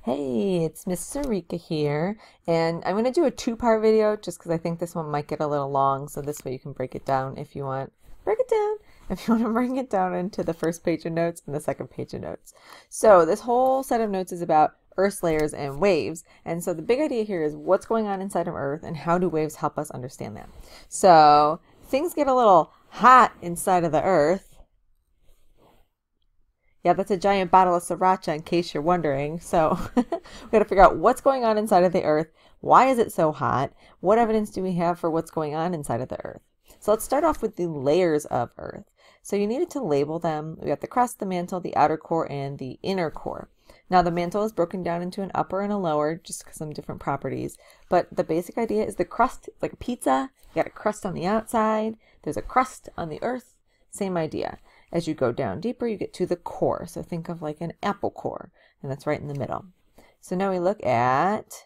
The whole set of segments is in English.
Hey, it's Miss Sarika here, and I'm going to do a two-part video just because I think this one might get a little long, so this way you can break it down if you want. Break it down if you want to bring it down into the first page of notes and the second page of notes. So this whole set of notes is about Earth's layers and waves, and so the big idea here is what's going on inside of Earth and how do waves help us understand that. So things get a little hot inside of the Earth. Yeah, that's a giant bottle of sriracha in case you're wondering. So we got to figure out what's going on inside of the Earth. Why is it so hot? What evidence do we have for what's going on inside of the Earth? So let's start off with the layers of Earth. So you needed to label them. We got the crust, the mantle, the outer core, and the inner core. Now the mantle is broken down into an upper and a lower, just some different properties. But the basic idea is the crust, like a pizza. You got a crust on the outside. There's a crust on the Earth. Same idea. As you go down deeper, you get to the core. So think of like an apple core, and that's right in the middle. So now we look at,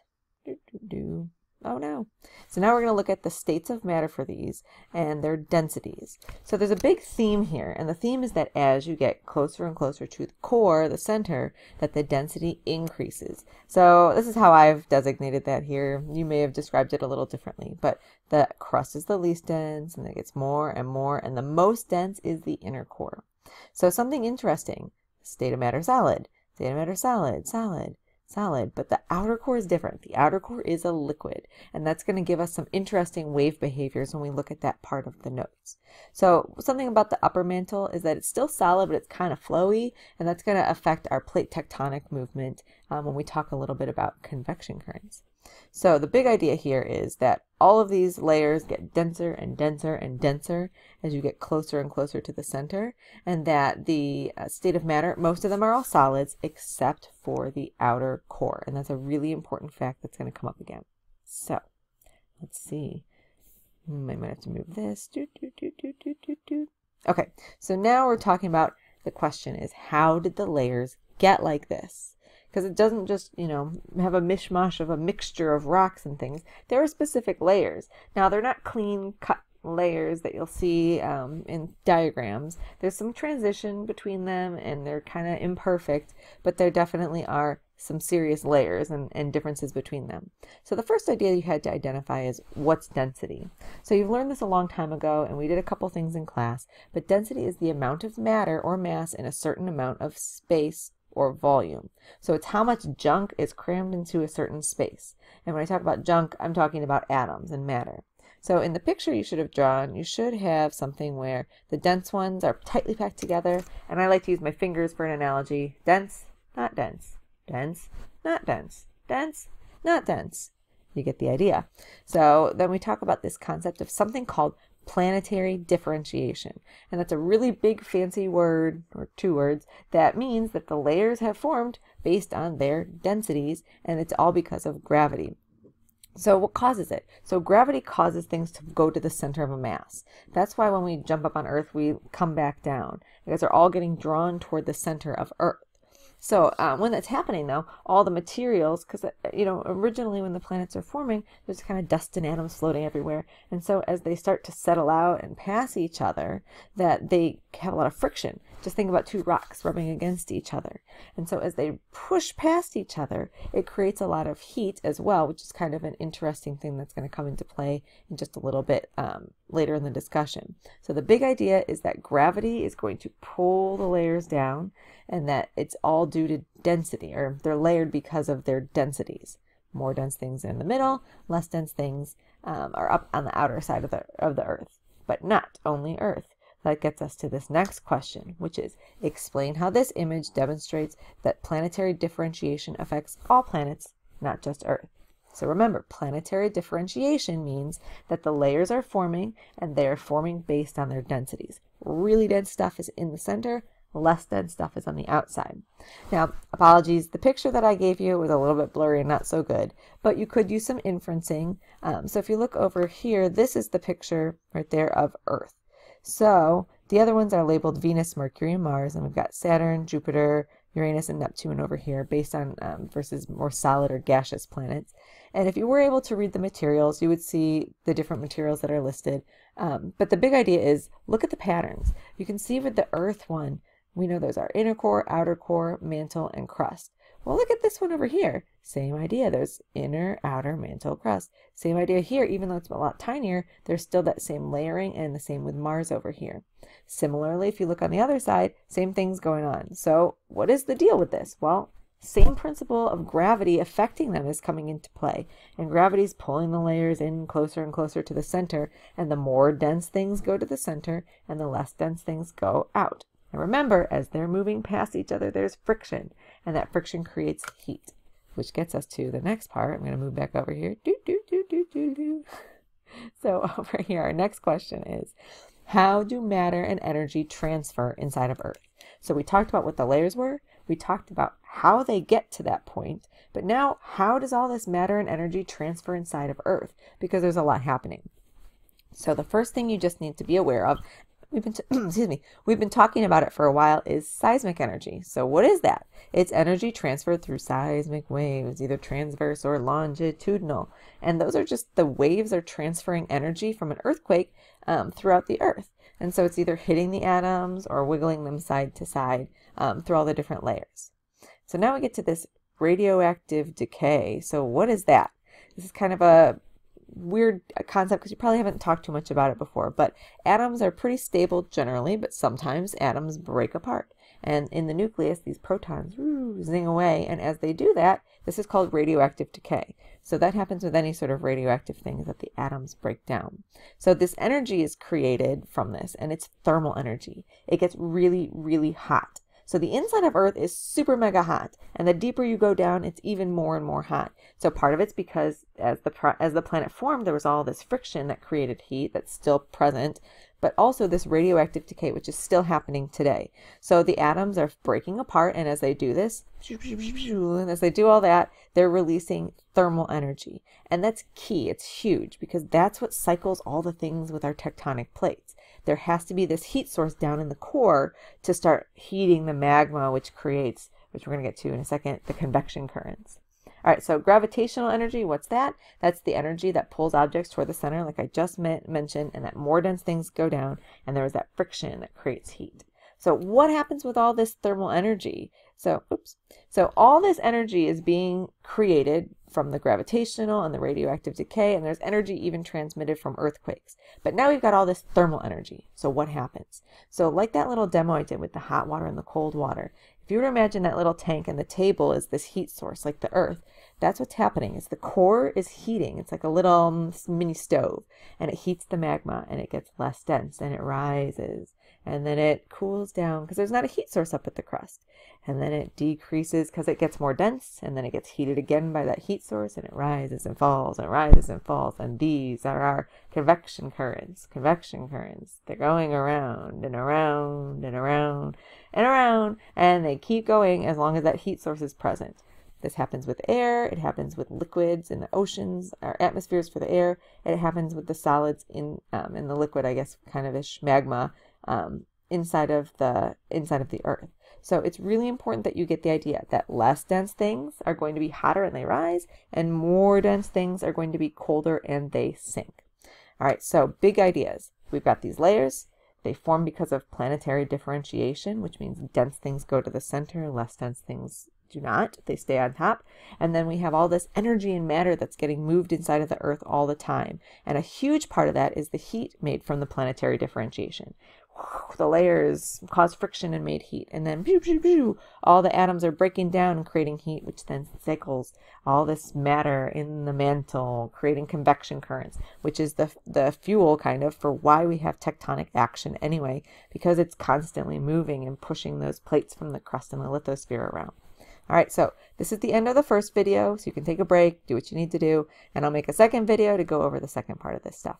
oh no. So now we're going to look at the states of matter for these and their densities. So there's a big theme here, and the theme is that as you get closer and closer to the core, the center, that the density increases. So this is how I've designated that here. You may have described it a little differently, but the crust is the least dense, and it gets more and more, and the most dense is the inner core. So something interesting, state of matter solid, state of matter solid, solid, solid, but the outer core is different. The outer core is a liquid, and that's going to give us some interesting wave behaviors when we look at that part of the notes. So something about the upper mantle is that it's still solid, but it's kind of flowy, and that's going to affect our plate tectonic movement when we talk a little bit about convection currents. So the big idea here is that all of these layers get denser and denser and denser as you get closer and closer to the center, and that the state of matter, most of them are all solids except for the outer core, and that's a really important fact that's going to come up again. So let's see. I might have to move this. Okay, so now we're talking about the question is, how did the layers get like this? Because it doesn't just, have a mishmash of a mixture of rocks and things. There are specific layers. Now, they're not clean cut layers that you'll see in diagrams. There's some transition between them, and they're kind of imperfect, but there definitely are some serious layers and differences between them. So the first idea you had to identify is what's density. So you've learned this a long time ago, and we did a couple things in class, but density is the amount of matter or mass in a certain amount of space or volume. So it's how much junk is crammed into a certain space. And when I talk about junk, I'm talking about atoms and matter. So in the picture you should have drawn, you should have something where the dense ones are tightly packed together, and I like to use my fingers for an analogy. Dense, not dense. Dense, not dense. Dense, not dense. You get the idea. So then we talk about this concept of something called planetary differentiation. And that's a really big fancy word, or two words, that means that the layers have formed based on their densities, and it's all because of gravity. So what causes it? So gravity causes things to go to the center of a mass. That's why when we jump up on Earth, we come back down, because they're all getting drawn toward the center of Earth. So when that's happening, though, all the materials, because, originally when the planets are forming, there's kind of dust and atoms floating everywhere. And so as they start to settle out and pass each other, that they have a lot of friction. Just think about two rocks rubbing against each other. And so as they push past each other, it creates a lot of heat as well, which is kind of an interesting thing that's going to come into play in just a little bit later in the discussion. So the big idea is that gravity is going to pull the layers down, and that it's all due to density, or they're layered because of their densities. More dense things are in the middle, less dense things are up on the outer side of the Earth, but not only Earth. That gets us to this next question, which is, explain how this image demonstrates that planetary differentiation affects all planets, not just Earth. So remember, planetary differentiation means that the layers are forming, and they are forming based on their densities. Really dense stuff is in the center, less dense stuff is on the outside. Now, apologies, the picture that I gave you was a little bit blurry and not so good, but you could use some inferencing. So if you look over here, this is the picture right there of Earth. So the other ones are labeled Venus, Mercury, and Mars, and we've got Saturn, Jupiter, Uranus, and Neptune over here based on versus more solid or gaseous planets. And if you were able to read the materials, you would see the different materials that are listed. But the big idea is, look at the patterns. You can see with the Earth one, we know those are inner core, outer core, mantle, and crust. Well, look at this one over here. Same idea. There's inner, outer mantle crust. Same idea here, even though it's a lot tinier, there's still that same layering, and the same with Mars over here. Similarly, if you look on the other side, same thing's going on. So what is the deal with this? Well, same principle of gravity affecting them is coming into play, and gravity's pulling the layers in closer and closer to the center, and the more dense things go to the center, and the less dense things go out. And remember, as they're moving past each other, there's friction, and that friction creates heat, which gets us to the next part. I'm going to move back over here. So over here, our next question is, how do matter and energy transfer inside of Earth? So we talked about what the layers were. We talked about how they get to that point. But now, how does all this matter and energy transfer inside of Earth? Because there's a lot happening. So the first thing you just need to be aware of, we've been talking about it for a while, is seismic energy. So what is that? It's energy transferred through seismic waves, either transverse or longitudinal. And those are just the waves are transferring energy from an earthquake throughout the Earth. And so it's either hitting the atoms or wiggling them side to side through all the different layers. So now we get to this radioactive decay. So what is that? This is kind of a weird concept because you probably haven't talked too much about it before, but atoms are pretty stable generally, but sometimes atoms break apart. And in the nucleus, these protons zing away, and as they do that, this is called radioactive decay. So that happens with any sort of radioactive things that the atoms break down. So this energy is created from this, and it's thermal energy. It gets really, really hot. So the inside of Earth is super mega hot, and the deeper you go down, it's even more and more hot. So part of it's because as the planet formed, there was all this friction that created heat that's still present, but also this radioactive decay, which is still happening today. So the atoms are breaking apart, and as they do this, and as they do all that, they're releasing thermal energy. And that's key. It's huge because that's what cycles all the things with our tectonic plates. There has to be this heat source down in the core to start heating the magma, which creates, which we're going to get to in a second, the convection currents. All right, so gravitational energy, what's that? That's the energy that pulls objects toward the center, like I just mentioned, and that more dense things go down, and there's that friction that creates heat. So what happens with all this thermal energy? So all this energy is being created from the gravitational and the radioactive decay, and there's energy even transmitted from earthquakes. But now we've got all this thermal energy. So what happens? So like that little demo I did with the hot water and the cold water, if you were to imagine that little tank and the table is this heat source, like the Earth, that's what's happening. Is the core is heating. It's like a little mini stove, and it heats the magma, and it gets less dense, and it rises, and then it cools down because there's not a heat source up at the crust, and then it decreases because it gets more dense, and then it gets heated again by that heat source, and it rises and falls and rises and falls. And these are our convection currents. Convection currents. They're going around and around and around and around, and they keep going as long as that heat source is present. This happens with air, it happens with liquids in the oceans, or atmospheres for the air, and it happens with the solids in the liquid, I guess, kind of ish magma inside of the Earth. So it's really important that you get the idea that less dense things are going to be hotter and they rise, and more dense things are going to be colder and they sink. All right, so big ideas. We've got these layers. They form because of planetary differentiation, which means dense things go to the center, less dense things do not. They stay on top. And then we have all this energy and matter that's getting moved inside of the Earth all the time. And a huge part of that is the heat made from the planetary differentiation. The layers cause friction and made heat. And then all the atoms are breaking down and creating heat, which then cycles all this matter in the mantle, creating convection currents, which is the fuel kind of for why we have tectonic action anyway, because it's constantly moving and pushing those plates from the crust and the lithosphere around. All right, so this is the end of the first video, so you can take a break, do what you need to do, and I'll make a second video to go over the second part of this stuff.